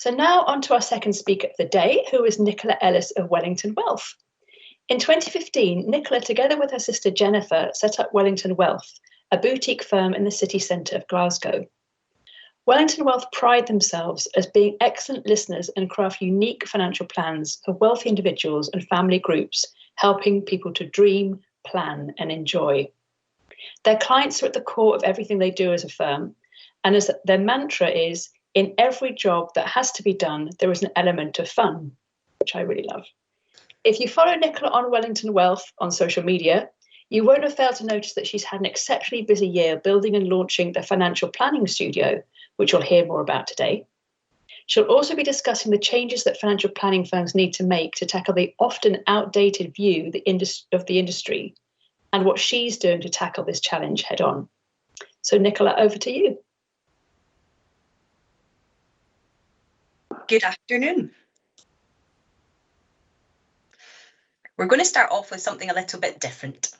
So now on to our second speaker of the day, who is Nicola Ellis of Wellington Wealth. In 2015, Nicola, together with her sister Jennifer, set up Wellington Wealth, a boutique firm in the city centre of Glasgow. Wellington Wealth pride themselves as being excellent listeners and craft unique financial plans for wealthy individuals and family groups, helping people to dream, plan and enjoy. Their clients are at the core of everything they do as a firm, and as their mantra is, in every job that has to be done, there is an element of fun, which I really love. If you follow Nicola on Wellington Wealth on social media, you won't have failed to notice that she's had an exceptionally busy year building and launching the financial planning studio, which you'll hear more about today. She'll also be discussing the changes that financial planning firms need to make to tackle the often outdated view of the industry and what she's doing to tackle this challenge head on. So Nicola, over to you. Good afternoon. We're going to start off with something a little bit different.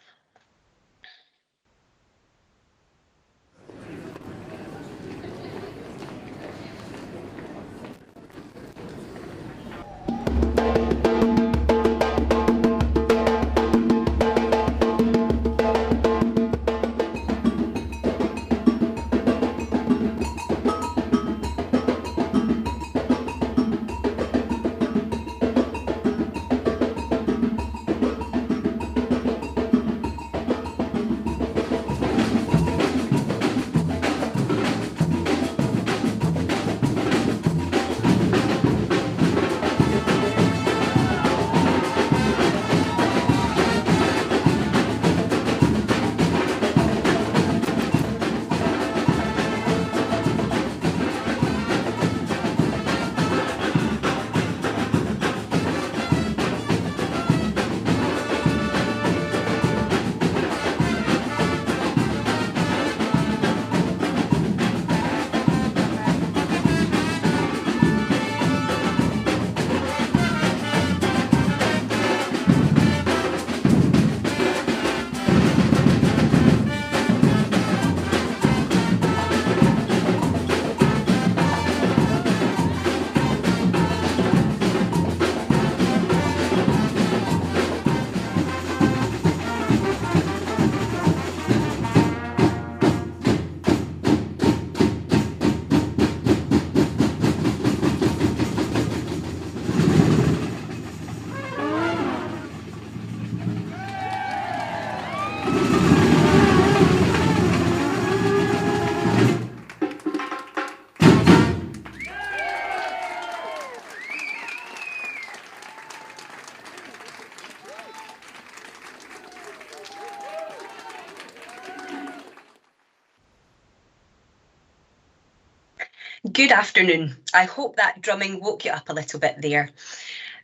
Good afternoon. I hope that drumming woke you up a little bit there.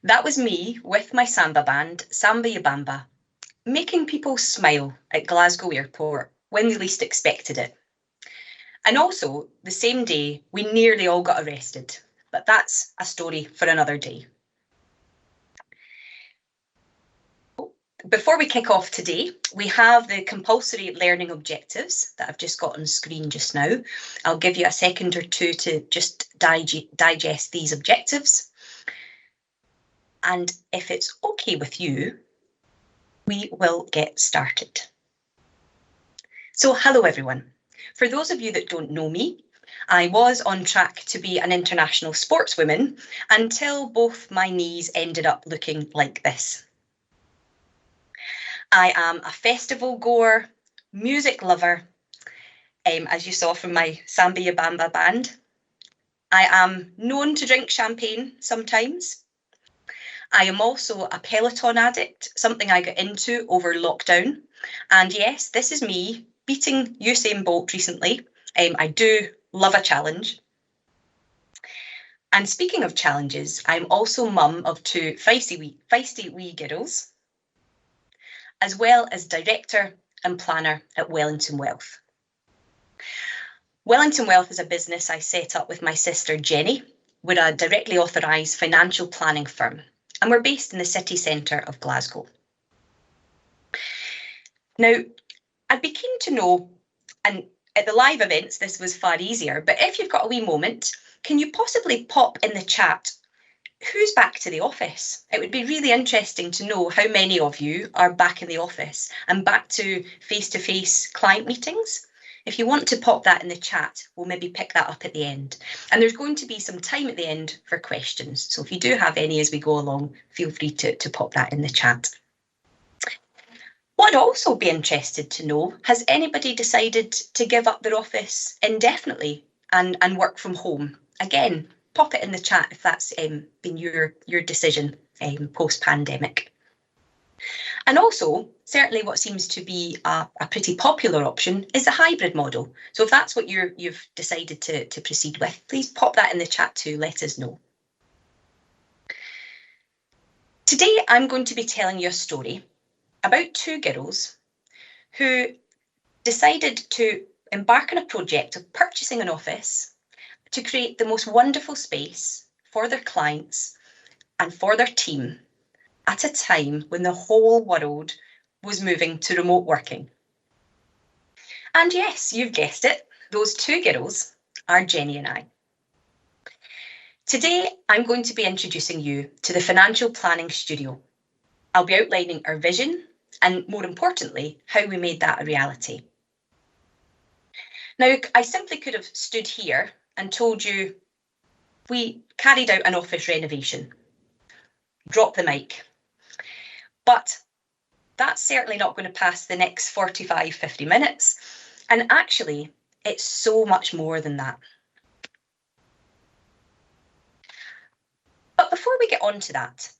That was me with my samba band, Samba Ya Bamba, making people smile at Glasgow Airport when they least expected it. And also, the same day, we nearly all got arrested, but that's a story for another day. Before we kick off today, we have the compulsory learning objectives that I've just got on screen just now. I'll give you a second or two to just digest these objectives. And if it's okay with you, we will get started. So hello everyone. For those of you that don't know me, I was on track to be an international sportswoman until both my knees ended up looking like this. I am a festival goer, music lover, as you saw from my Samba Ya Bamba band. I am known to drink champagne sometimes. I am also a Peloton addict, something I got into over lockdown. And yes, this is me beating Usain Bolt recently. I do love a challenge. And speaking of challenges, I'm also mum of two feisty wee girls, as well as director and planner at Wellington Wealth. Wellington Wealth is a business I set up with my sister Jenny. We're a directly authorised financial planning firm, and we're based in the city centre of Glasgow. Now, I'd be keen to know, and at the live events this was far easier, but if you've got a wee moment, can you possibly pop in the chat who's back to the office? It would be really interesting to know how many of you are back in the office and back to face-to-face client meetings. If you want to pop that in the chat, we'll maybe pick that up at the end. And there's going to be some time at the end for questions. So if you do have any as we go along, feel free to pop that in the chat. What I'd also be interested to know, has anybody decided to give up their office indefinitely and work from home? Again, pop it in the chat if that's been your decision post-pandemic. And also, certainly what seems to be a pretty popular option is the hybrid model. So if that's what you've decided to proceed with, please pop that in the chat too, let us know. Today, I'm going to be telling you a story about two girls who decided to embark on a project of purchasing an office to create the most wonderful space for their clients and for their team at a time when the whole world was moving to remote working. And yes, you've guessed it, those two girls are Jenny and I. Today, I'm going to be introducing you to the Financial Planning Studio. I'll be outlining our vision and, more importantly, how we made that a reality. Now, I simply could have stood here and told you we carried out an office renovation. Drop the mic. But that's certainly not going to pass the next 45, 50 minutes. And actually, it's so much more than that. But before we get on to that,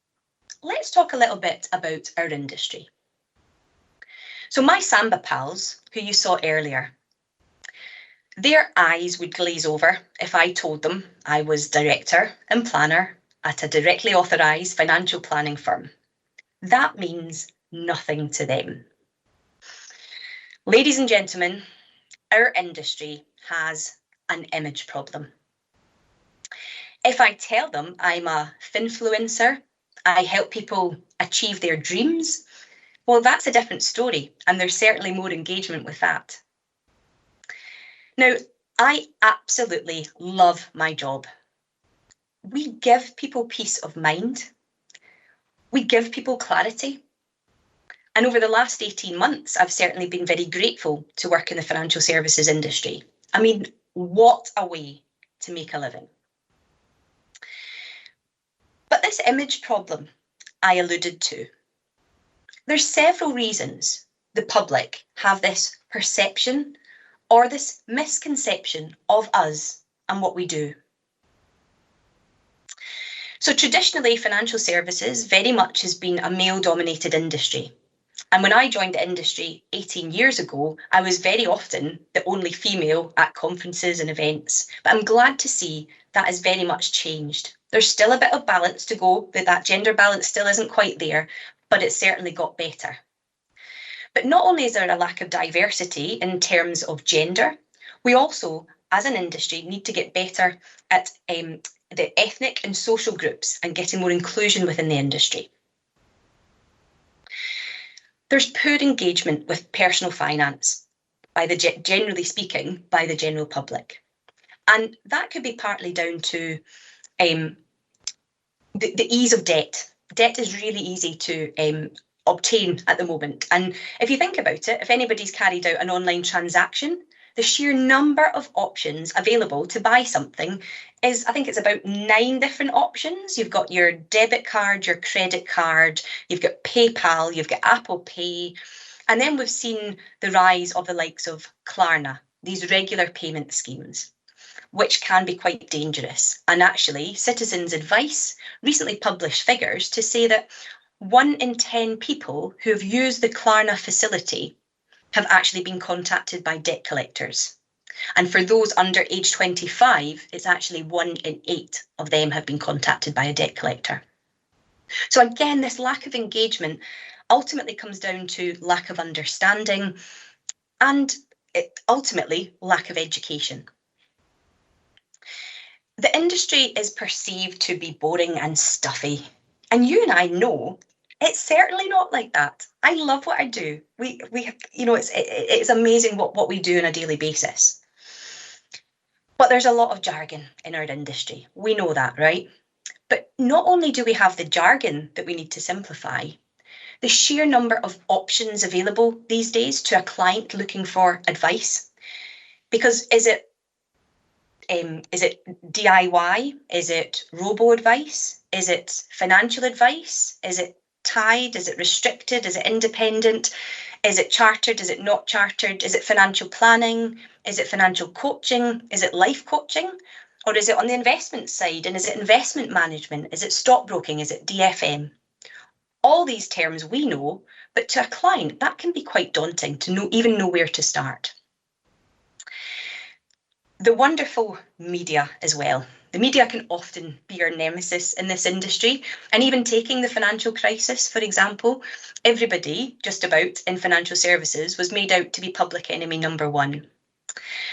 let's talk a little bit about our industry. So my Samba pals, who you saw earlier, their eyes would glaze over if I told them I was director and planner at a directly authorised financial planning firm. That means nothing to them. Ladies and gentlemen, our industry has an image problem. If I tell them I'm a finfluencer, I help people achieve their dreams, well, that's a different story, and there's certainly more engagement with that. Now, I absolutely love my job. We give people peace of mind. We give people clarity. And over the last 18 months, I've certainly been very grateful to work in the financial services industry. I mean, what a way to make a living. But this image problem I alluded to, there's several reasons the public have this perception or this misconception of us and what we do. So traditionally, financial services very much has been a male-dominated industry. And when I joined the industry 18 years ago, I was very often the only female at conferences and events. But I'm glad to see that has very much changed. There's still a bit of balance to go, that gender balance still isn't quite there, but it's certainly got better. But not only is there a lack of diversity in terms of gender, we also, as an industry, need to get better at the ethnic and social groups and getting more inclusion within the industry. There's poor engagement with personal finance, generally speaking, by the general public. And that could be partly down to the ease of debt. Debt is really easy to obtain at the moment. And if you think about it, if anybody's carried out an online transaction, the sheer number of options available to buy something is, I think it's about 9 different options. You've got your debit card, your credit card, you've got PayPal, you've got Apple Pay. And then we've seen the rise of the likes of Klarna, these regular payment schemes, which can be quite dangerous. And actually, Citizens Advice recently published figures to say that 1 in 10 people who have used the Klarna facility have actually been contacted by debt collectors. And for those under age 25, it's actually 1 in 8 of them have been contacted by a debt collector. So again, this lack of engagement ultimately comes down to lack of understanding and ultimately lack of education. The industry is perceived to be boring and stuffy. And you and I know it's certainly not like that. I love what I do. It's amazing what we do on a daily basis. But there's a lot of jargon in our industry. We know that, right? But not only do we have the jargon that we need to simplify, the sheer number of options available these days to a client looking for advice. Because is it DIY? Is it robo-advice? Is it financial advice? Is it tied? Is it restricted? Is it independent? Is it chartered? Is it not chartered? Is it financial planning? Is it financial coaching? Is it life coaching? Or is it on the investment side? And is it investment management? Is it stockbroking? Is it DFM? All these terms we know, but to a client, that can be quite daunting to even know where to start. The wonderful media as well. The media can often be our nemesis in this industry, and even taking the financial crisis, for example, everybody just about in financial services was made out to be public enemy number one.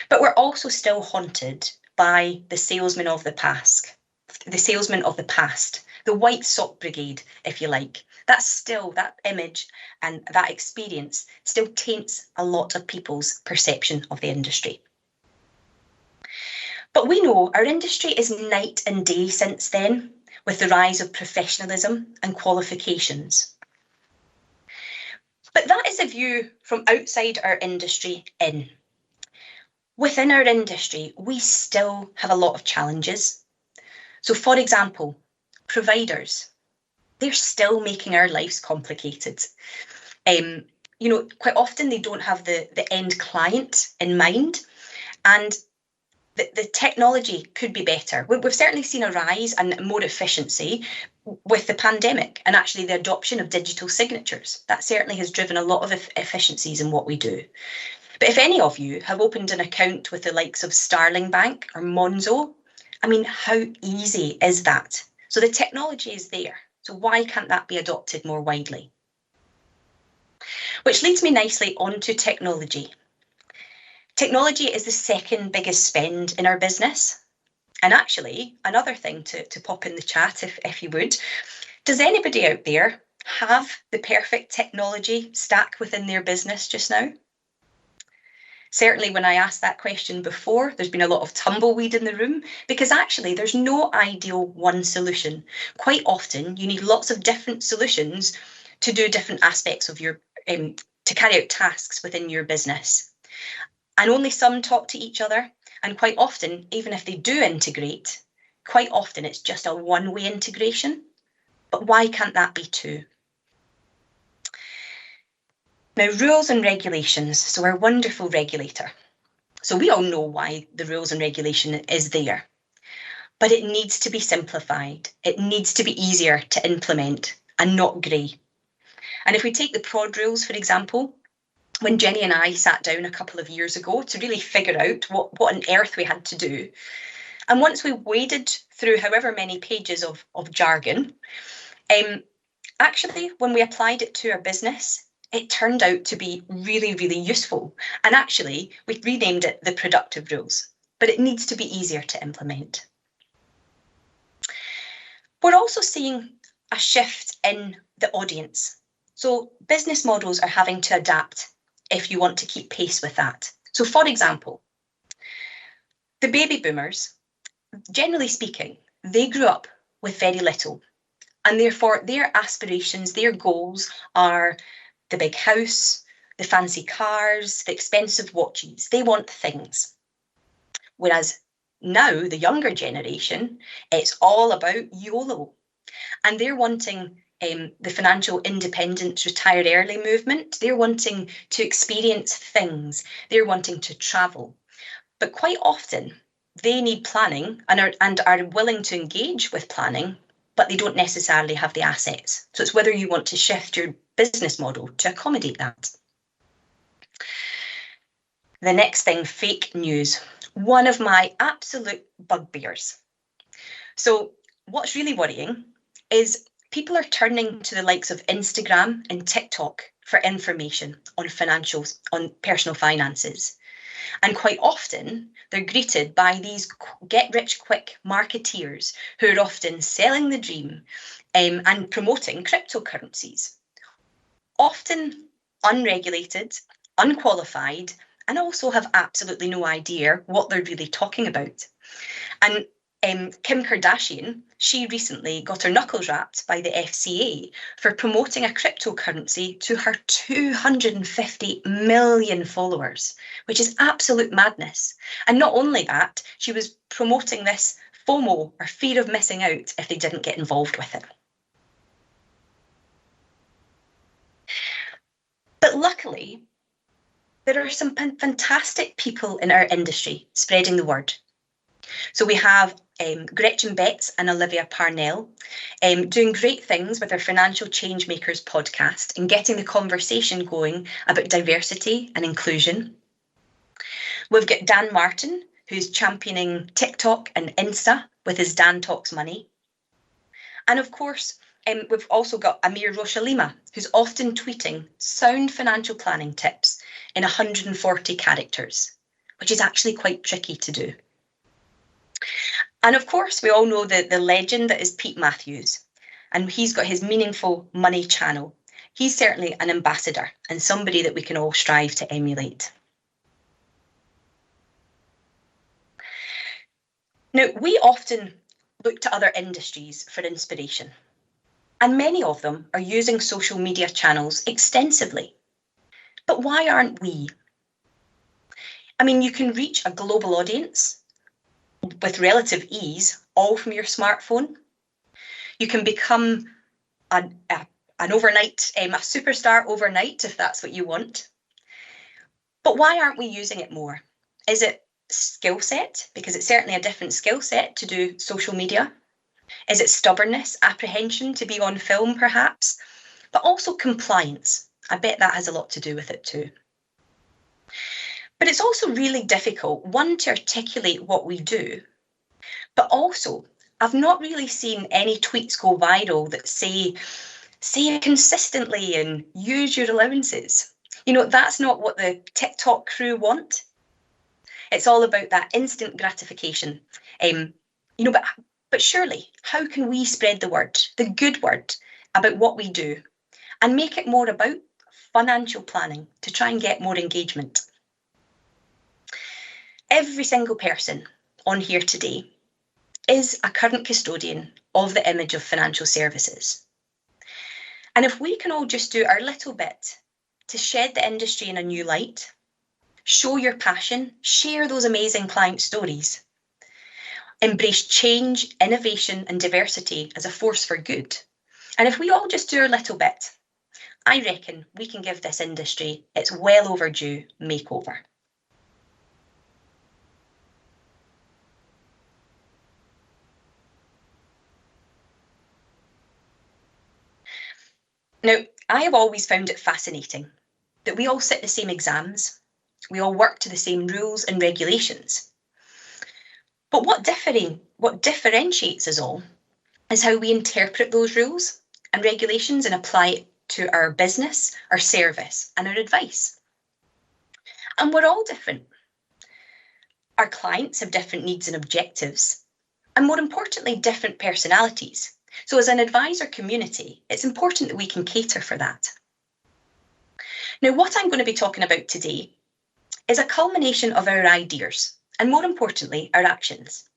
But we're also still haunted by the salesman of the past, the white sock brigade, if you like. That image and that experience still taints a lot of people's perception of the industry. But we know our industry is night and day since then, with the rise of professionalism and qualifications. But that is a view from outside our industry in. Within our industry, we still have a lot of challenges. So, for example, providers, they're still making our lives complicated. Quite often they don't have the end client in mind, and the technology could be better. We've certainly seen a rise and more efficiency with the pandemic and actually the adoption of digital signatures. That certainly has driven a lot of efficiencies in what we do. But if any of you have opened an account with the likes of Starling Bank or Monzo, I mean, how easy is that? So the technology is there. So why can't that be adopted more widely? Which leads me nicely onto technology. Technology is the second biggest spend in our business. And actually, another thing to pop in the chat, if you would, does anybody out there have the perfect technology stack within their business just now? Certainly when I asked that question before, there's been a lot of tumbleweed in the room, because actually there's no ideal one solution. Quite often you need lots of different solutions to do different aspects of your, to carry out tasks within your business. And only some talk to each other. And quite often, even if they do integrate, quite often it's just a one-way integration. But why can't that be two? Now, rules and regulations. So our wonderful regulator. So we all know why the rules and regulation is there. But it needs to be simplified. It needs to be easier to implement and not grey. And if we take the prod rules, for example, when Jenny and I sat down a couple of years ago to really figure out what on earth we had to do. And once we waded through however many pages of jargon, actually, when we applied it to our business, it turned out to be really, really useful. And actually, we renamed it the productive rules, but it needs to be easier to implement. We're also seeing a shift in the audience. So business models are having to adapt if you want to keep pace with that. So for example, the baby boomers, generally speaking, they grew up with very little, and therefore their aspirations, their goals are the big house, the fancy cars, the expensive watches. They want things. Whereas now the younger generation, it's all about YOLO, and they're wanting the financial independence, retire early movement. They're wanting to experience things. They're wanting to travel. But quite often they need planning and are willing to engage with planning, but they don't necessarily have the assets. So it's whether you want to shift your business model to accommodate that. The next thing, fake news. One of my absolute bugbears. So what's really worrying is people are turning to the likes of Instagram and TikTok for information on financials, on personal finances. And quite often they're greeted by these get-rich-quick marketeers who are often selling the dream and promoting cryptocurrencies. Often unregulated, unqualified, and also have absolutely no idea what they're really talking about. And Kim Kardashian, she recently got her knuckles rapped by the FCA for promoting a cryptocurrency to her 250 million followers, which is absolute madness. And not only that, she was promoting this FOMO, or fear of missing out, if they didn't get involved with it. But luckily, there are some fantastic people in our industry spreading the word. So we have Gretchen Betts and Olivia Parnell doing great things with our Financial Changemakers podcast and getting the conversation going about diversity and inclusion. We've got Dan Martin, who's championing TikTok and Insta with his Dan Talks Money. And of course, we've also got Amir Roshalima, who's often tweeting sound financial planning tips in 140 characters, which is actually quite tricky to do. And of course, we all know the legend that is Pete Matthews, and he's got his Meaningful Money channel. He's certainly an ambassador and somebody that we can all strive to emulate. Now, we often look to other industries for inspiration, and many of them are using social media channels extensively. But why aren't we? I mean, you can reach a global audience with relative ease, all from your smartphone. You can become an overnight, a superstar overnight, if that's what you want. But why aren't we using it more? Is it skill set? Because it's certainly a different skill set to do social media. Is it stubbornness, apprehension to be on film, perhaps? But also compliance. I bet that has a lot to do with it too. But it's also really difficult, one, to articulate what we do, but also I've not really seen any tweets go viral that say it consistently and use your allowances. You know, that's not what the TikTok crew want. It's all about that instant gratification. But surely, how can we spread the word, the good word, about what we do and make it more about financial planning to try and get more engagement? Every single person on here today is a current custodian of the image of financial services. And if we can all just do our little bit to shed the industry in a new light, show your passion, share those amazing client stories, embrace change, innovation and diversity as a force for good. And if we all just do our little bit, I reckon we can give this industry its well overdue makeover. Now, I have always found it fascinating that we all sit the same exams, we all work to the same rules and regulations. But what differentiates us all is how we interpret those rules and regulations and apply it to our business, our service, and our advice. And we're all different. Our clients have different needs and objectives, and more importantly, different personalities. So as an advisor community, it's important that we can cater for that. Now, what I'm going to be talking about today is a culmination of our ideas and, more importantly, our actions.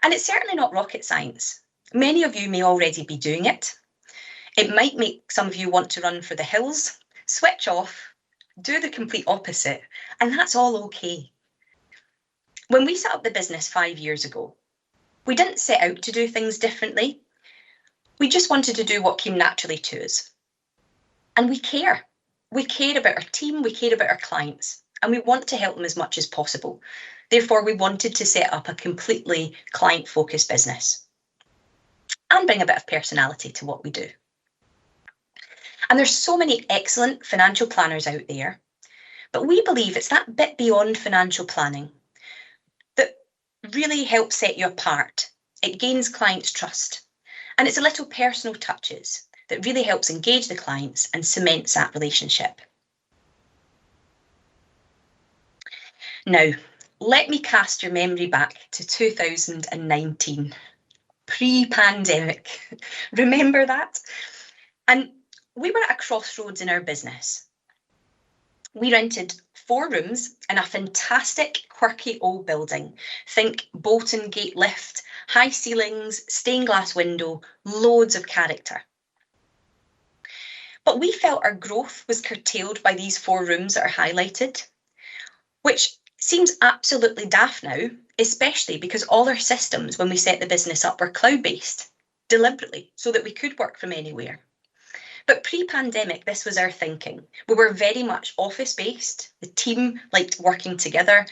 And it's certainly not rocket science. Many of you may already be doing it. It might make some of you want to run for the hills, switch off, do the complete opposite, and that's all okay. When we set up the business 5 years ago, we didn't set out to do things differently. We just wanted to do what came naturally to us. And we care. We care about our team, we care about our clients, and we want to help them as much as possible. Therefore, we wanted to set up a completely client-focused business and bring a bit of personality to what we do. And there's so many excellent financial planners out there, but we believe it's that bit beyond financial planning that really helps set you apart. It gains clients' trust, and it's the little personal touches that really helps engage the clients and cements that relationship. Now, let me cast your memory back to 2019, pre-pandemic. Remember that? And we were at a crossroads in our business. We rented 4 rooms in a fantastic, quirky old building. Think Bolton Gate lift, high ceilings, stained glass window, loads of character. But we felt our growth was curtailed by these 4 rooms that are highlighted, which seems absolutely daft now, especially because all our systems when we set the business up were cloud-based, deliberately, so that we could work from anywhere. But pre-pandemic, this was our thinking. We were very much office-based. The team liked working together.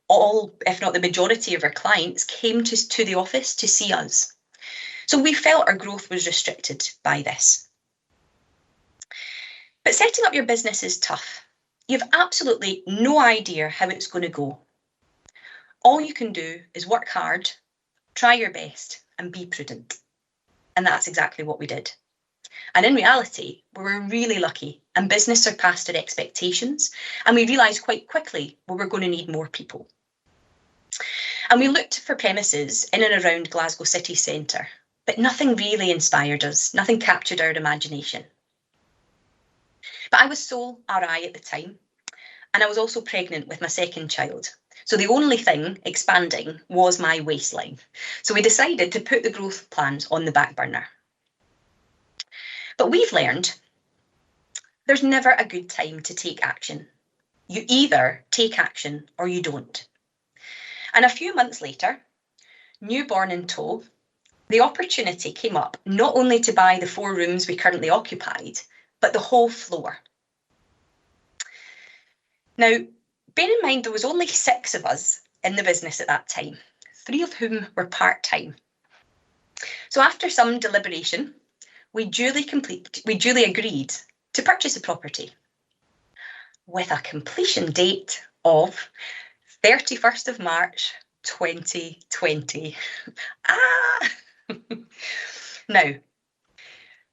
All, if not the majority of our clients, came to the office to see us. So we felt our growth was restricted by this. But setting up your business is tough. You have absolutely no idea how it's going to go. All you can do is work hard, try your best, and be prudent. And that's exactly what we did. And in reality, we were really lucky and business surpassed our expectations. And we realised quite quickly we were going to need more people. And we looked for premises in and around Glasgow city centre, but nothing really inspired us, nothing captured our imagination. But I was sole RI at the time, and I was also pregnant with my second child. So the only thing expanding was my waistline. So we decided to put the growth plans on the back burner. But we've learned there's never a good time to take action. You either take action or you don't. And a few months later, newborn in tow, the opportunity came up not only to buy the 4 rooms we currently occupied, but the whole floor. Now, bear in mind there was only 6 of us in the business at that time, 3 of whom were part-time. So after some deliberation, we duly agreed to purchase the property with a completion date of 31st of March 2020. Now,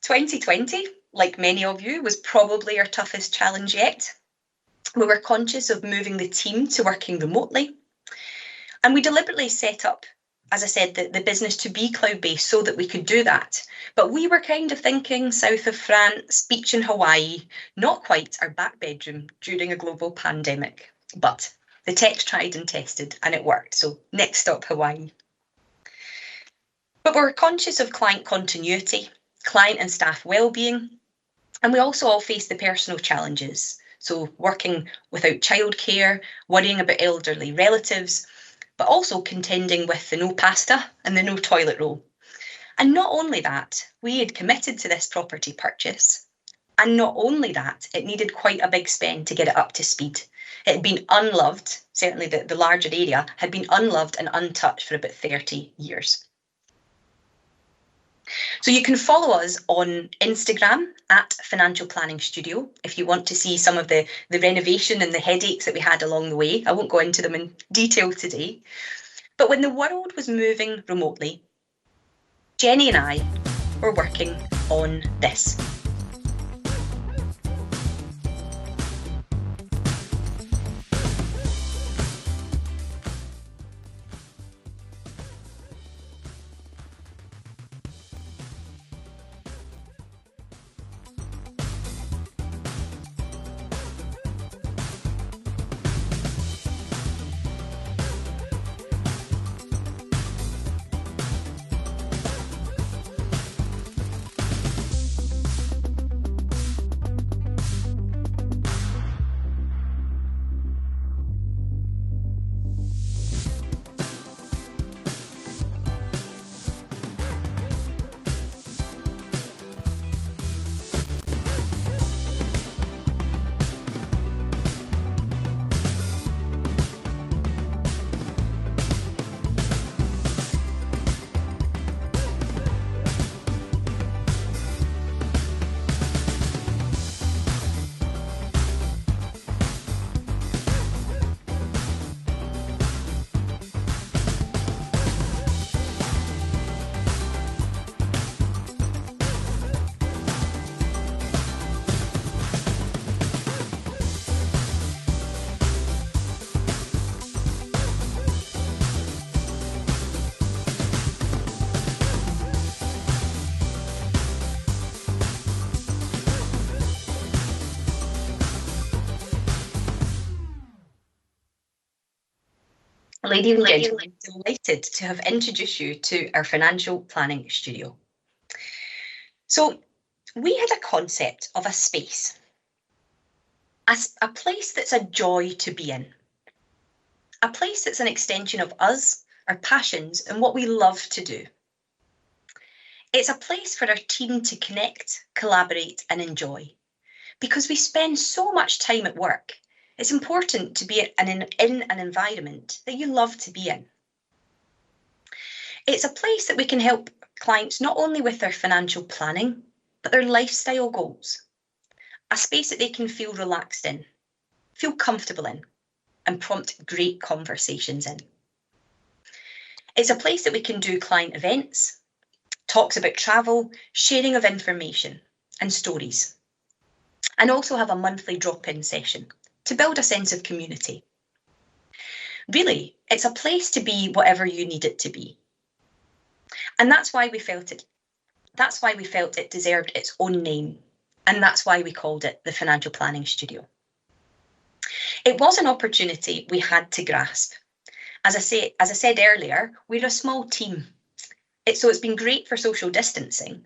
2020, like many of you, was probably our toughest challenge yet. We were conscious of moving the team to working remotely. And we deliberately set up, as I said, the business to be cloud-based so that we could do that. But we were kind of thinking south of France, beach in Hawaii, not quite our back bedroom during a global pandemic. But the tech's tried and tested and it worked. So next stop, Hawaii. But we're conscious of client continuity, client and staff well-being. And we also all face the personal challenges. So working without childcare, worrying about elderly relatives, but also contending with the no pasta and the no toilet roll. And not only that, we had committed to this property purchase. And not only that, it needed quite a big spend to get it up to speed. It had been unloved, certainly the larger area, had been unloved and untouched for about 30 years. So you can follow us on Instagram at Financial Planning Studio if you want to see some of the renovation and the headaches that we had along the way. I won't go into them in detail today. But when the world was moving remotely, Jenny and I were working on this. Ladies and gentlemen, I'm delighted to have introduced you to our financial planning studio. So we had a concept of a space, a place that's a joy to be in, a place that's an extension of us, our passions, and what we love to do. It's a place for our team to connect, collaborate, and enjoy. Because we spend so much time at work, it's important to be in an environment that you love to be in. It's a place that we can help clients not only with their financial planning, but their lifestyle goals. A space that they can feel relaxed in, feel comfortable in, and prompt great conversations in. It's a place that we can do client events, talks about travel, sharing of information and stories, and also have a monthly drop-in session to build a sense of community. Really, it's a place to be whatever you need it to be. And that's why we felt it deserved its own name, and that's why we called it the Financial Planning Studio. It was an opportunity we had to grasp. As I said earlier, we're a small team. So it's been great for social distancing,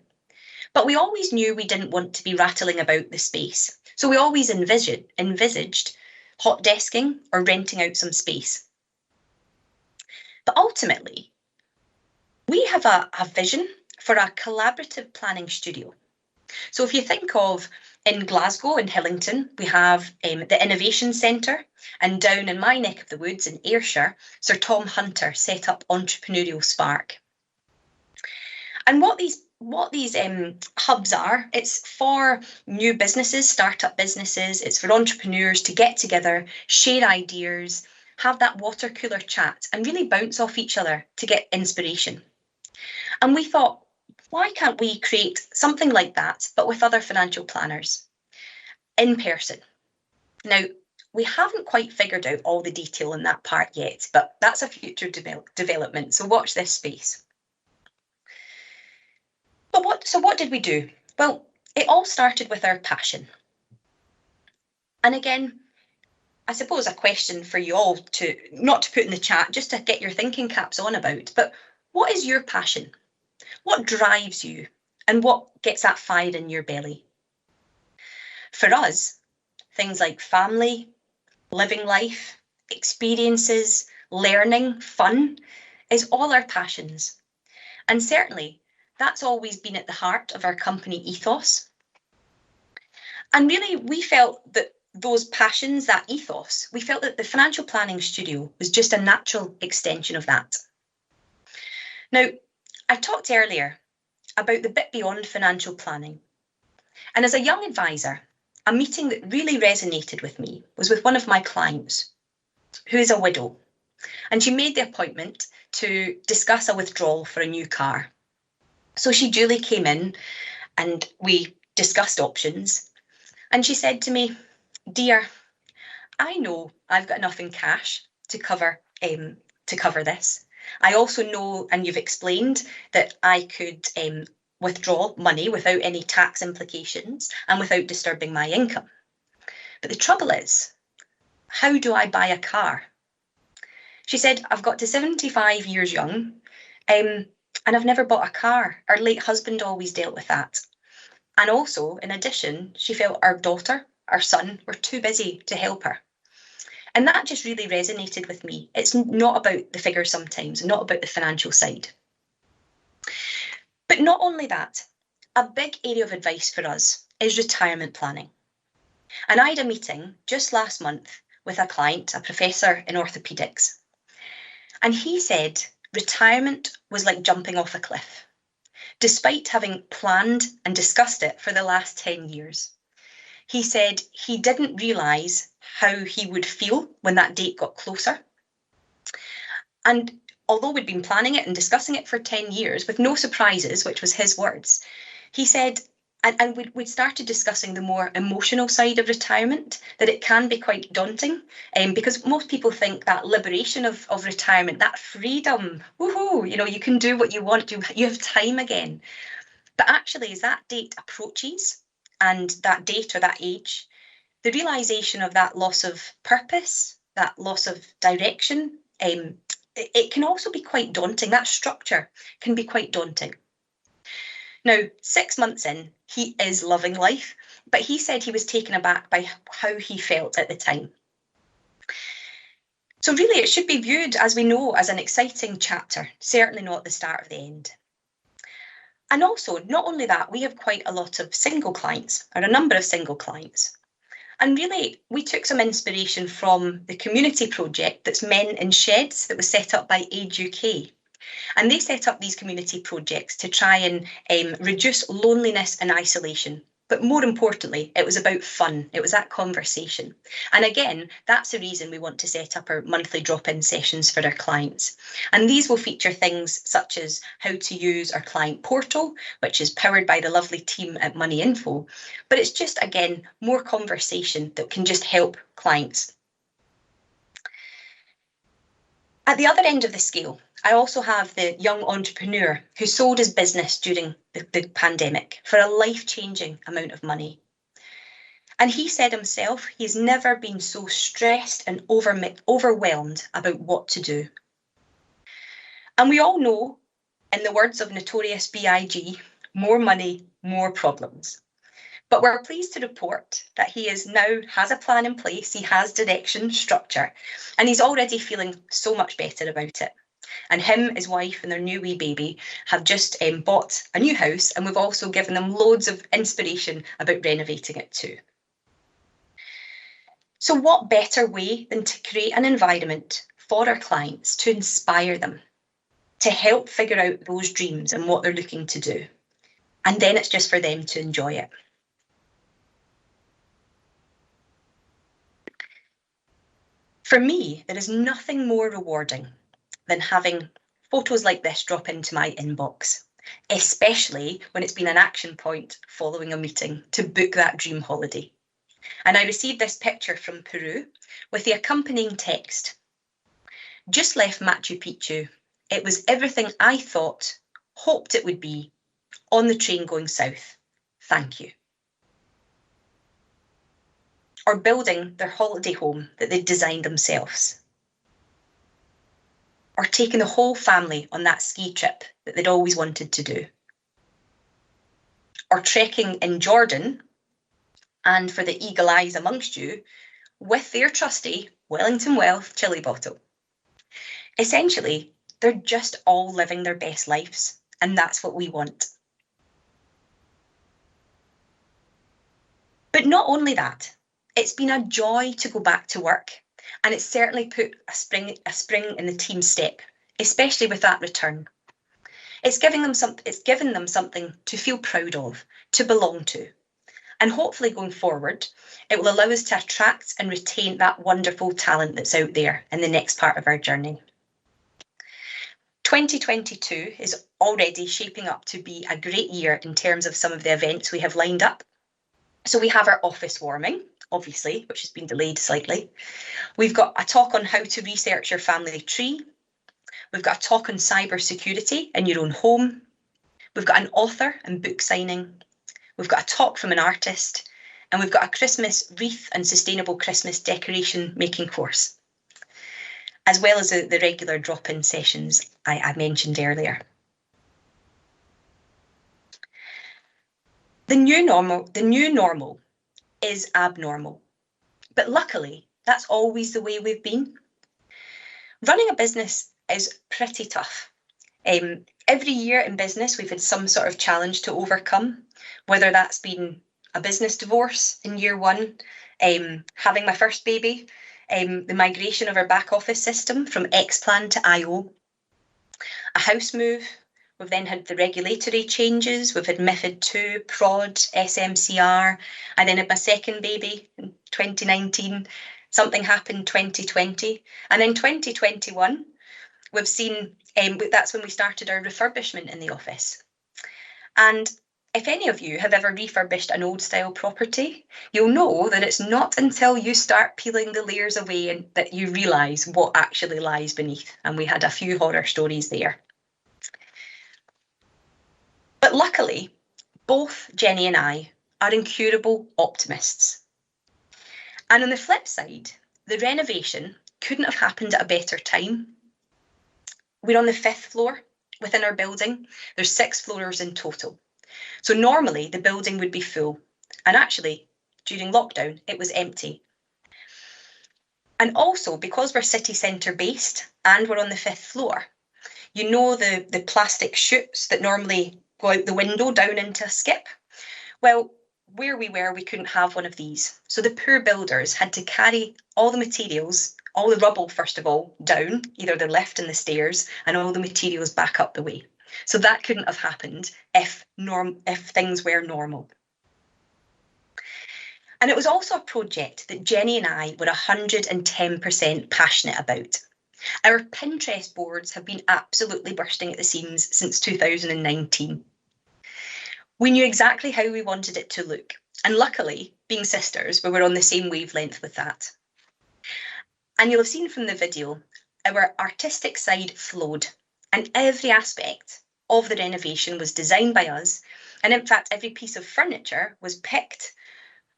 but we always knew we didn't want to be rattling about the space. So we always envisaged hot desking or renting out some space. But ultimately, we have a vision for a collaborative planning studio. So if you think of in Glasgow, in Hillington, we have the Innovation Centre, and down in my neck of the woods in Ayrshire, Sir Tom Hunter set up Entrepreneurial Spark. And what these hubs are, it's for new businesses, startup businesses, it's for entrepreneurs to get together, share ideas, have that water cooler chat and really bounce off each other to get inspiration. And we thought, why can't we create something like that, but with other financial planners in person? Now, we haven't quite figured out all the detail in that part yet, but that's a future development, so watch this space. So what did we do? Well, it all started with our passion. And again, I suppose a question for you all not to put in the chat, just to get your thinking caps on about, but what is your passion? What drives you? And what gets that fire in your belly? For us, things like family, living life, experiences, learning, fun is all our passions. And certainly, that's always been at the heart of our company ethos. And really, we felt that those passions, that ethos, we felt that the Financial Planning Studio was just a natural extension of that. Now, I talked earlier about the bit beyond financial planning. And as a young advisor, a meeting that really resonated with me was with one of my clients, who is a widow. And she made the appointment to discuss a withdrawal for a new car. So she duly came in and we discussed options. And she said to me, "Dear, I know I've got enough in cash to cover this. I also know, and you've explained, that I could withdraw money without any tax implications and without disturbing my income. But the trouble is, how do I buy a car?" She said, "I've got to 75 years young, and I've never bought a car. Our late husband always dealt with that. And also, in addition, she felt our daughter, our son, were too busy to help her." And that just really resonated with me. It's not about the figures sometimes, not about the financial side. But not only that, a big area of advice for us is retirement planning. And I had a meeting just last month with a client, a professor in orthopaedics. And he said retirement was like jumping off a cliff, despite having planned and discussed it for the last 10 years. He said he didn't realise how he would feel when that date got closer. And although we'd been planning it and discussing it for 10 years with no surprises, which was his words, he said, and we'd started discussing the more emotional side of retirement, that it can be quite daunting, because most people think that liberation of retirement, that freedom, woohoo, you can do what you want, you have time again. But actually, as that date approaches, and that date or that age, the realisation of that loss of purpose, that loss of direction, it can also be quite daunting. That structure can be quite daunting. Now, 6 months in, he is loving life, but he said he was taken aback by how he felt at the time. So really, it should be viewed, as we know, as an exciting chapter, certainly not the start of the end. And also, not only that, we have quite a lot of single clients, or a number of single clients. And really, we took some inspiration from the community project that's Men in Sheds that was set up by Age UK. And they set up these community projects to try and reduce loneliness and isolation. But more importantly, it was about fun. It was that conversation. And again, that's the reason we want to set up our monthly drop-in sessions for our clients. And these will feature things such as how to use our client portal, which is powered by the lovely team at Money Info. But it's just, again, more conversation that can just help clients. At the other end of the scale, I also have the young entrepreneur who sold his business during the pandemic for a life-changing amount of money. And he said himself, he's never been so stressed and overwhelmed about what to do. And we all know, in the words of Notorious B.I.G., more money, more problems. But we're pleased to report that he has a plan in place, he has direction, structure, and he's already feeling so much better about it. And him, his wife and their new wee baby have just bought a new house, and we've also given them loads of inspiration about renovating it too. So what better way than to create an environment for our clients to inspire them, to help figure out those dreams and what they're looking to do. And then it's just for them to enjoy it. For me, there is nothing more rewarding than having photos like this drop into my inbox, especially when it's been an action point following a meeting to book that dream holiday. And I received this picture from Peru with the accompanying text. Just left Machu Picchu. It was everything I hoped it would be, on the train going south. Thank you. Or building their holiday home that they'd designed themselves. Or taking the whole family on that ski trip that they'd always wanted to do. Or trekking in Jordan, and for the eagle eyes amongst you, with their trusty Wellington Wealth chili bottle. Essentially, they're just all living their best lives, and that's what we want. But not only that, it's been a joy to go back to work, and it's certainly put a spring in the team's step, especially with that return. It's given them something to feel proud of, to belong to. And hopefully going forward, it will allow us to attract and retain that wonderful talent that's out there in the next part of our journey. 2022 is already shaping up to be a great year in terms of some of the events we have lined up. So we have our office warming, obviously, which has been delayed slightly. We've got a talk on how to research your family tree. We've got a talk on cyber security in your own home. We've got an author and book signing. We've got a talk from an artist, and we've got a Christmas wreath and sustainable Christmas decoration making course, as well as the regular drop-in sessions I mentioned earlier. The new normal is abnormal, but luckily that's always the way we've been. Running a business is pretty tough. Every year in business, we've had some sort of challenge to overcome, whether that's been a business divorce in year one, having my first baby, the migration of our back office system from Xplan to IO, a house move. We've then had the regulatory changes. We've had MiFID II, PROD, SMCR. I then had my second baby in 2019. Something happened 2020. And in 2021, we've seen, that's when we started our refurbishment in the office. And if any of you have ever refurbished an old style property, you'll know that it's not until you start peeling the layers away and that you realise what actually lies beneath. And we had a few horror stories there. But luckily, both Jenny and I are incurable optimists. And on the flip side, the renovation couldn't have happened at a better time. We're on the 5th floor within our building. There's 6 floors in total. So normally the building would be full. And actually, during lockdown, it was empty. And also, because we're city centre based and we're on the 5th floor, you know the plastic chutes that normally go out the window down into a skip? Well, where we were, we couldn't have one of these. So the poor builders had to carry all the materials, all the rubble, first of all, down, either the lift and the stairs, and all the materials back up the way. So that couldn't have happened if things were normal. And it was also a project that Jenny and I were 110% passionate about. Our Pinterest boards have been absolutely bursting at the seams since 2019. We knew exactly how we wanted it to look. And luckily, being sisters, we were on the same wavelength with that. And you'll have seen from the video, our artistic side flowed, and every aspect of the renovation was designed by us. And in fact, every piece of furniture was picked,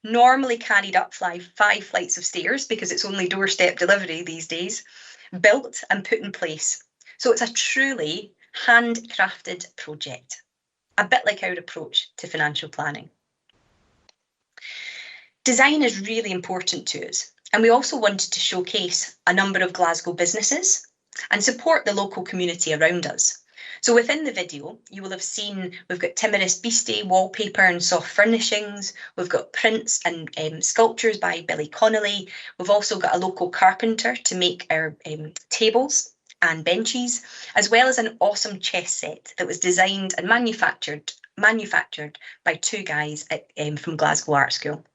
normally carried up 5 flights of stairs because it's only doorstep delivery these days, built and put in place. So it's a truly handcrafted project, a bit like our approach to financial planning. Design is really important to us, and we also wanted to showcase a number of Glasgow businesses and support the local community around us. So within the video, you will have seen we've got Timorous Beastie wallpaper and soft furnishings. We've got prints and sculptures by Billy Connolly. We've also got a local carpenter to make our tables and benches, as well as an awesome chess set that was designed and manufactured by 2 guys from Glasgow Art School.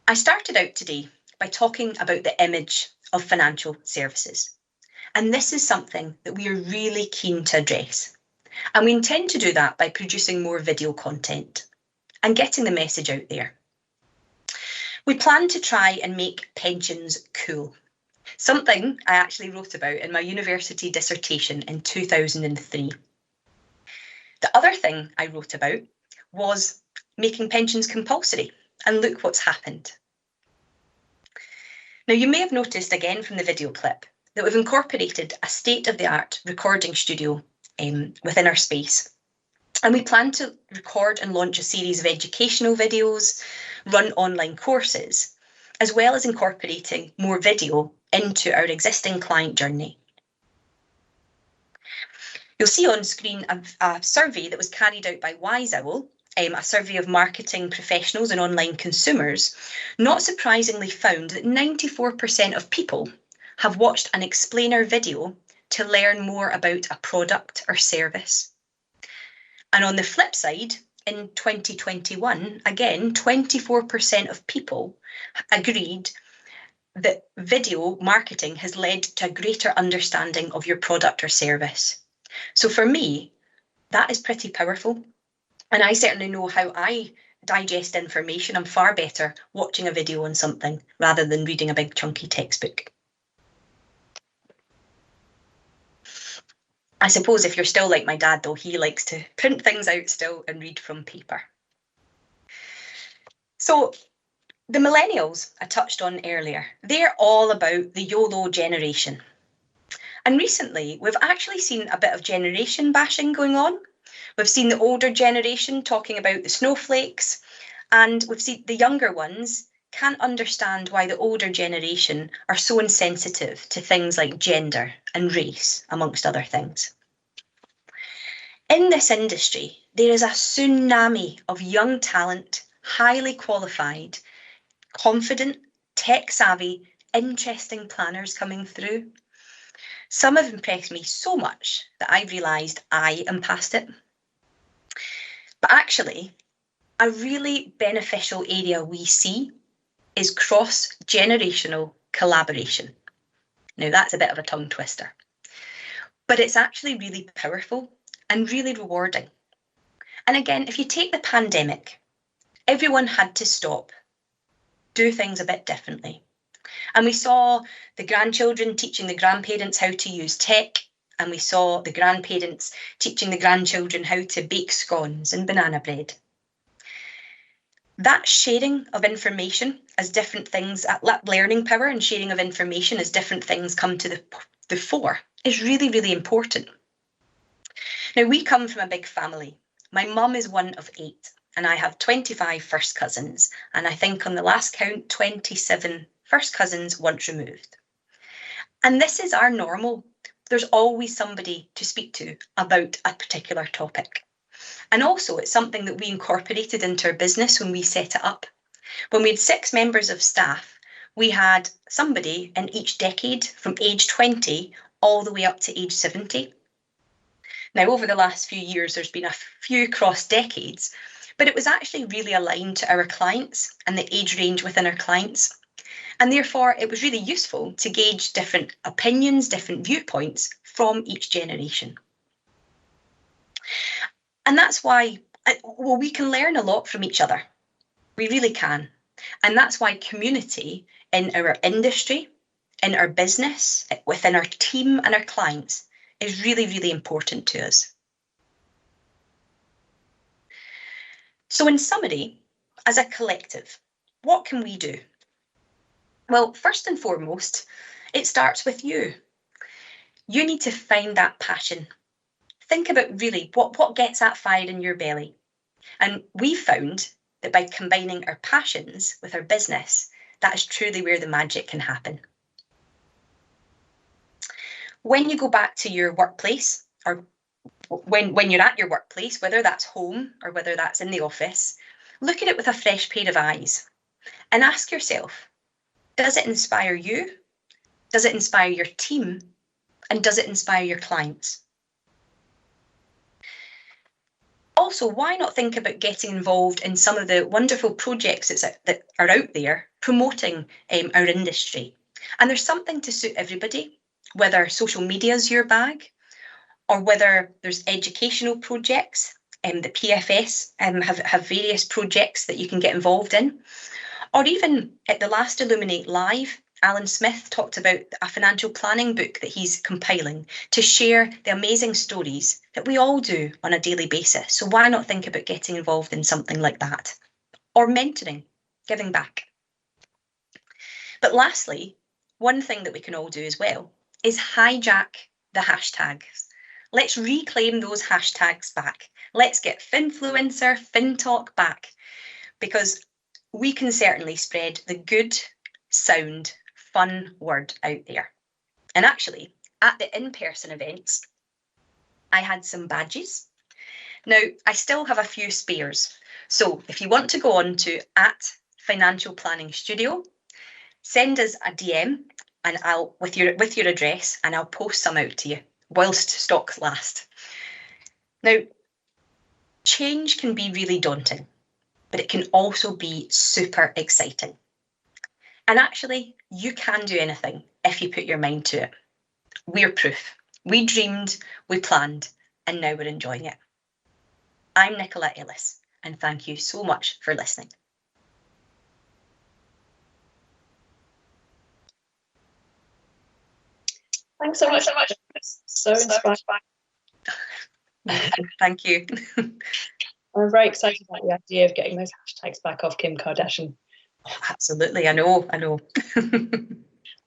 I started out today by talking about the image of financial services. And this is something that we are really keen to address. And we intend to do that by producing more video content and getting the message out there. We plan to try and make pensions cool, something I actually wrote about in my university dissertation in 2003. The other thing I wrote about was making pensions compulsory, and look what's happened. Now, you may have noticed again from the video clip that we've incorporated a state-of-the-art recording studio within our space. And we plan to record and launch a series of educational videos, run online courses, as well as incorporating more video into our existing client journey. You'll see on screen a survey that was carried out by Wise Owl, a survey of marketing professionals and online consumers, not surprisingly found that 94% of people have watched an explainer video to learn more about a product or service. And on the flip side, in 2021, again, 24% of people agreed that video marketing has led to a greater understanding of your product or service. So for me, that is pretty powerful. And I certainly know how I digest information. I'm far better watching a video on something rather than reading a big chunky textbook. I suppose if you're still like my dad, though, he likes to print things out still and read from paper. So the millennials I touched on earlier, they're all about the YOLO generation. And recently, we've actually seen a bit of generation bashing going on. We've seen the older generation talking about the snowflakes, and we've seen the younger ones can't understand why the older generation are so insensitive to things like gender and race, amongst other things. In this industry, there is a tsunami of young talent, highly qualified, confident, tech-savvy, interesting planners coming through. Some have impressed me so much that I've realised I am past it. But actually, a really beneficial area we see is cross-generational collaboration. Now, that's a bit of a tongue twister, but it's actually really powerful and really rewarding. And again, if you take the pandemic, everyone had to stop, do things a bit differently. And we saw the grandchildren teaching the grandparents how to use tech, and we saw the grandparents teaching the grandchildren how to bake scones and banana bread. That sharing of information as different things, that learning power and sharing of information as different things come to the fore is really, really important. Now, we come from a big family. My mum is one of 8, and I have 25 first cousins, and I think on the last count, 27 first cousins once removed. And this is our normal. There's always somebody to speak to about a particular topic. And also, it's something that we incorporated into our business when we set it up. When we had 6 members of staff, we had somebody in each decade from age 20 all the way up to age 70. Now, over the last few years, there's been a few cross decades, but it was actually really aligned to our clients and the age range within our clients. And therefore, it was really useful to gauge different opinions, different viewpoints from each generation. And that's why, well, we can learn a lot from each other. We really can. And that's why community in our industry, in our business, within our team and our clients is really, really important to us. So in summary, as a collective, what can we do? Well, first and foremost, it starts with you. You need to find that passion. Think about really what gets that fire in your belly. And we found that by combining our passions with our business, that is truly where the magic can happen. When you go back to your workplace, or when you're at your workplace, whether that's home or whether that's in the office, look at it with a fresh pair of eyes and ask yourself, does it inspire you? Does it inspire your team? And does it inspire your clients? Also, why not think about getting involved in some of the wonderful projects that are out there promoting our industry? And there's something to suit everybody, whether social media is your bag or whether there's educational projects. The PFS have various projects that you can get involved in. Or even at the last Illuminate Live, Alan Smith talked about a financial planning book that he's compiling to share the amazing stories that we all do on a daily basis. So why not think about getting involved in something like that? Or mentoring, giving back. But lastly, one thing that we can all do as well is hijack the hashtags. Let's reclaim those hashtags back. Let's get Finfluencer, FinTalk back, because we can certainly spread the good, sound, fun word out there. And actually, at the in-person events, I had some badges. Now, I still have a few spares. So if you want to go on to @financialplanningstudio, send us a DM and I'll with your address, and I'll post some out to you whilst stocks last. Now, change can be really daunting, but it can also be super exciting. And actually, you can do anything if you put your mind to it. We're proof. We dreamed, we planned, and now we're enjoying it. I'm Nicola Ellis, and thank you so much for listening. Thanks so much. So inspiring. Thank you. I'm very excited about the idea of getting those hashtags back off Kim Kardashian. Absolutely, I know. Before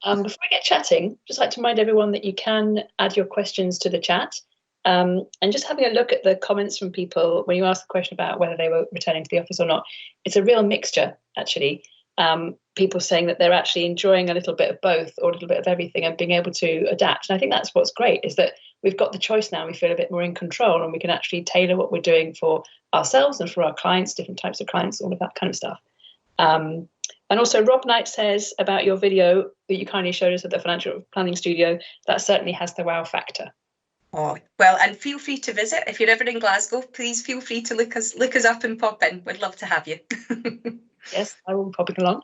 we get chatting, just like to remind everyone that you can add your questions to the chat. And just having a look at the comments from people when you ask the question about whether they were returning to the office or not, it's a real mixture, actually. People saying that they're actually enjoying a little bit of both or a little bit of everything and being able to adapt. And I think that's what's great, is that we've got the choice now. We feel a bit more in control and we can actually tailor what we're doing for ourselves and for our clients, different types of clients, all of that kind of stuff. And also Rob Knight says about your video that you kindly showed us at the Financial Planning Studio, that certainly has the wow factor. Oh, well, and feel free to visit. If you're ever in Glasgow, please feel free to look us up and pop in. We'd love to have you. Yes, I will be popping along.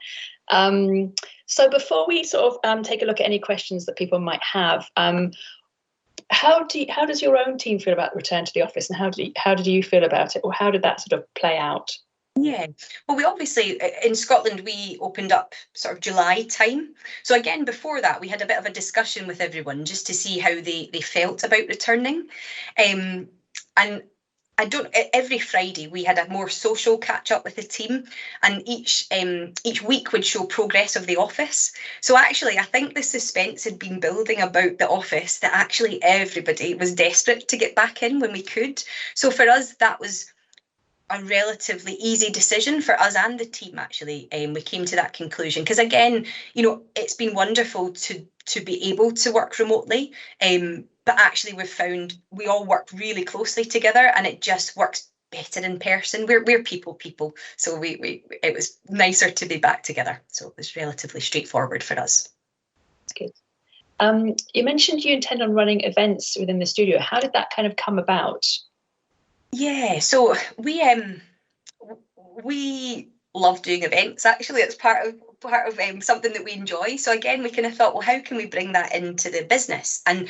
So before we sort of take a look at any questions that people might have, how does your own team feel about the return to the office, and how did you feel about it, or how did that sort of play out? Yeah, well, we obviously, in Scotland, we opened up sort of July time. So again, before that, we had a bit of a discussion with everyone just to see how they felt about returning. And every Friday we had a more social catch up with the team, and each week would show progress of the office. So actually, I think the suspense had been building about the office, that actually everybody was desperate to get back in when we could. So for us, that was a relatively easy decision for us and the team, actually. We came to that conclusion because, again, it's been wonderful to be able to work remotely, but actually we've found we all work really closely together, and it just works better in person. We're people, so it was nicer to be back together. So it was relatively straightforward for us. That's good. You mentioned you intend on running events within the studio. How did that kind of come about? Yeah, so we love doing events. Actually, it's part of something that we enjoy. So again, we kind of thought, well, how can we bring that into the business? And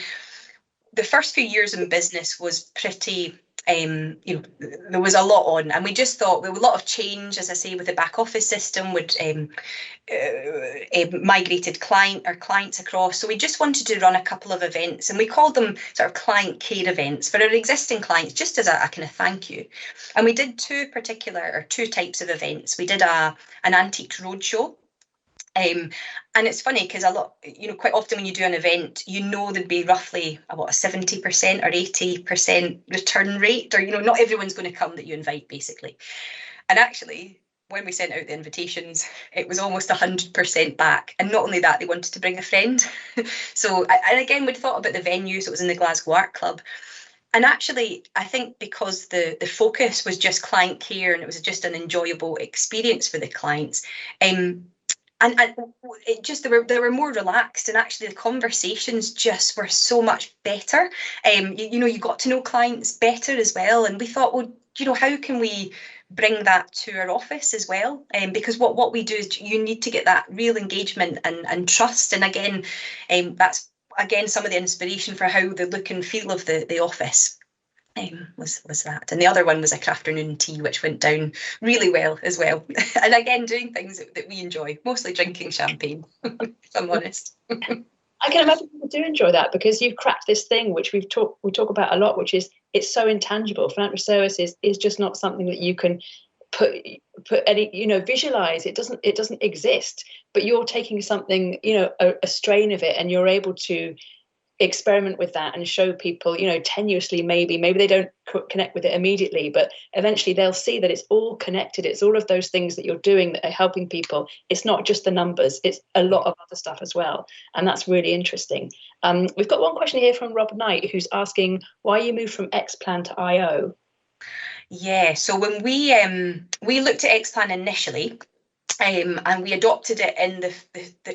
the first few years in business was pretty, there was a lot on, and we just thought there was a lot of change, as I say, with the back office system. Would migrated clients across. So we just wanted to run a couple of events, and we called them sort of client care events for our existing clients, just as a kind of thank you. And we did two types of events. We did an antiques roadshow. And it's funny because quite often when you do an event, there'd be roughly a 70% or 80% return rate, or not everyone's going to come that you invite, basically. And actually, when we sent out the invitations, it was almost 100% back. And not only that, they wanted to bring a friend. So, and again, we'd thought about the venue, so it was in the Glasgow Art Club. And actually, I think because the focus was just client care, and it was just an enjoyable experience for the clients, and it just they were more relaxed, and actually the conversations just were so much better. You got to know clients better as well, and we thought, well, how can we bring that to our office as well? Because what we do is you need to get that real engagement and trust, and again, that's some of the inspiration for how the look and feel of the office was that. And the other one was a crafternoon tea, which went down really well as well. And again, doing things that we enjoy, mostly drinking champagne, if I'm honest. I can imagine people do enjoy that, because you've cracked this thing which we talk about a lot, which is it's so intangible. Financial services is just not something that you can put any visualize. It doesn't exist, but you're taking something, a strain of it, and you're able to experiment with that and show people, tenuously, maybe they don't connect with it immediately, but eventually they'll see that it's all connected. It's all of those things that you're doing that are helping people. It's not just the numbers, it's a lot of other stuff as well, and that's really interesting. We've got one question here from Rob Knight, who's asking why you moved from Xplan to IO. Yeah, so when we looked at Xplan initially, and we adopted it in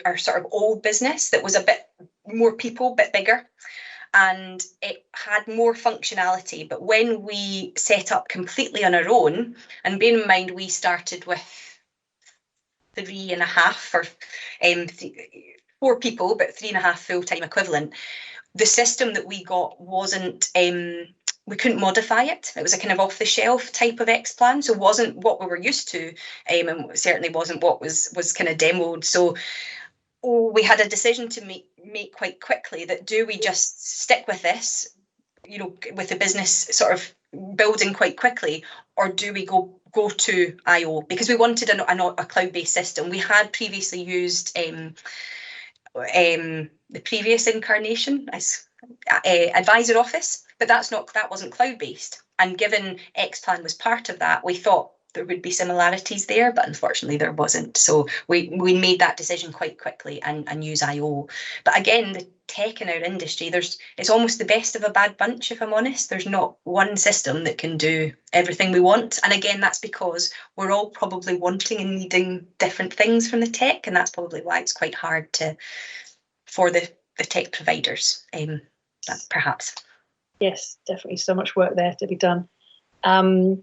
our sort of old business that was a bit more people, bit bigger, and it had more functionality. But when we set up completely on our own, and bear in mind we started with 3.5 or 4 people, but 3.5 full-time equivalent, the system that we got wasn't we couldn't modify it. It was a kind of off-the-shelf type of Xplan, so it wasn't what we were used to, and certainly wasn't what was kind of demoed. So we had a decision to make quite quickly, that do we just stick with this, with the business sort of building quite quickly, or do we go to IO? Because we wanted a cloud-based system. We had previously used the previous incarnation as Advisor Office, but that wasn't cloud-based. And given Xplan was part of that, we thought there would be similarities there, but unfortunately there wasn't. So we made that decision quite quickly and use IO. But again, the tech in our industry, it's almost the best of a bad bunch, if I'm honest. There's not one system that can do everything we want. And again, that's because we're all probably wanting and needing different things from the tech, and that's probably why it's quite hard for the tech providers, perhaps. Yes, definitely so much work there to be done. From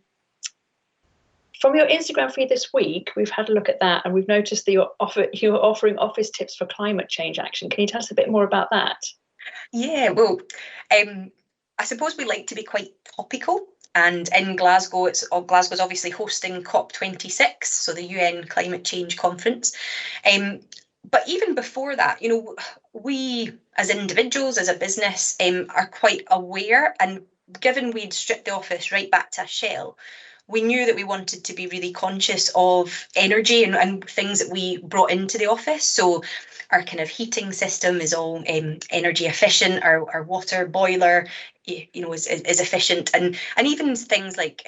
your Instagram feed this week, we've had a look at that, and we've noticed that you're offering office tips for climate change action. Can you tell us a bit more about that? Yeah, well, I suppose we like to be quite topical, and in Glasgow, Glasgow's obviously hosting COP26, so the UN Climate Change Conference. But even before that, we as individuals, as a business, are quite aware, and given we'd stripped the office right back to a shell, we knew that we wanted to be really conscious of energy and things that we brought into the office. So our kind of heating system is all energy efficient. Our water boiler, is efficient, and even things like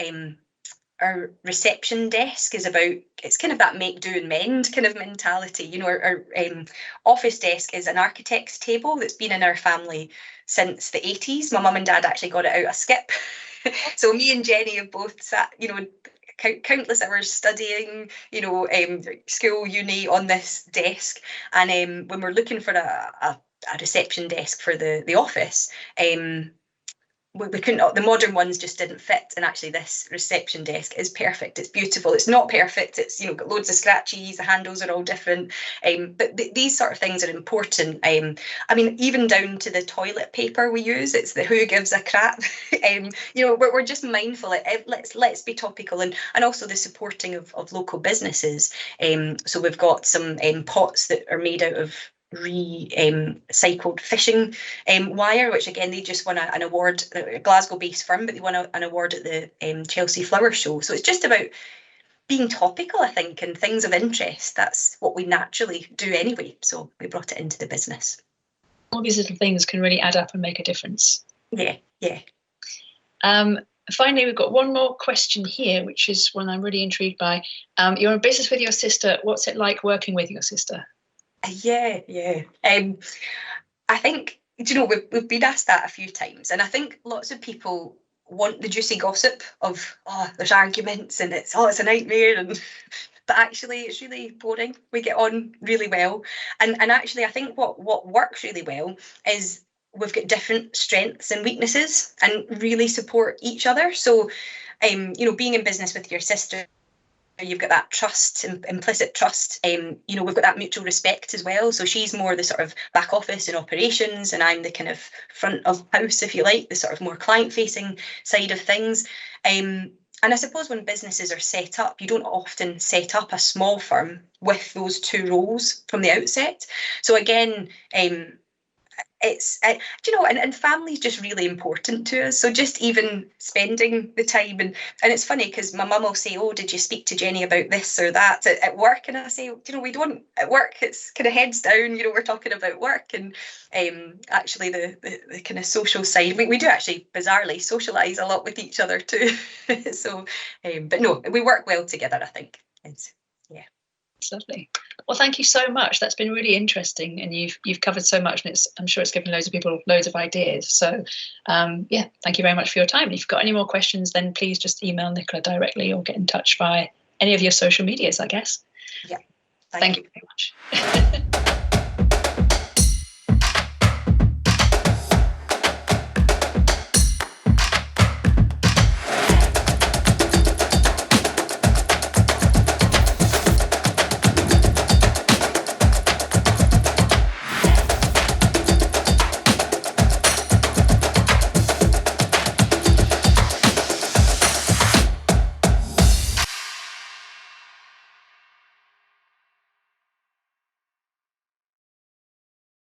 our reception desk is about, it's kind of that make, do and mend kind of mentality. Our office desk is an architect's table that's been in our family since the 80s. My mum and dad actually got it out a skip. So me and Jenny have both sat, countless hours studying, school, uni on this desk. And when we're looking for a reception desk for the office, we couldn't, the modern ones just didn't fit, and actually this reception desk is perfect. It's beautiful. It's not perfect. It's got loads of scratches. The handles are all different, but these sort of things are important. Even down to the toilet paper we use. It's the who gives a crap. We're just mindful. Let's be topical, and also the supporting of local businesses. So we've got some pots that are made out of recycled fishing wire, which again they just won an award, a Glasgow-based firm, but they won an award at the Chelsea Flower Show. So it's just about being topical, I think, and things of interest. That's what we naturally do anyway. So we brought it into the business. All these little things can really add up and make a difference. Yeah. Finally, we've got one more question here, which is one I'm really intrigued by. You're in business with your sister. What's it like working with your sister? Yeah. I think, we've been asked that a few times, and I think lots of people want the juicy gossip of, there's arguments and it's a nightmare, but actually it's really boring. We get on really well, and actually I think what works really well is we've got different strengths and weaknesses and really support each other. So being in business with your sister, you've got that trust, implicit trust. We've got that mutual respect as well. So she's more the sort of back office and operations, and I'm the kind of front of house, if you like, the sort of more client-facing side of things. And I suppose when businesses are set up, you don't often set up a small firm with those two roles from the outset. So again, it's and family's just really important to us. So just even spending the time, and it's funny because my mum will say, "Oh, did you speak to Jenny about this or that at work?" And I say, we don't at work. It's kind of heads down. We're talking about work, and actually the kind of social side, we do actually bizarrely socialise a lot with each other too. So, but no, we work well together, I think. Lovely. Well, thank you so much. That's been really interesting, and you've covered so much, and I'm sure it's given loads of people loads of ideas. So, thank you very much for your time. If you've got any more questions, then please just email Nicola directly or get in touch via any of your social medias, I guess. Yeah. Thank you very much.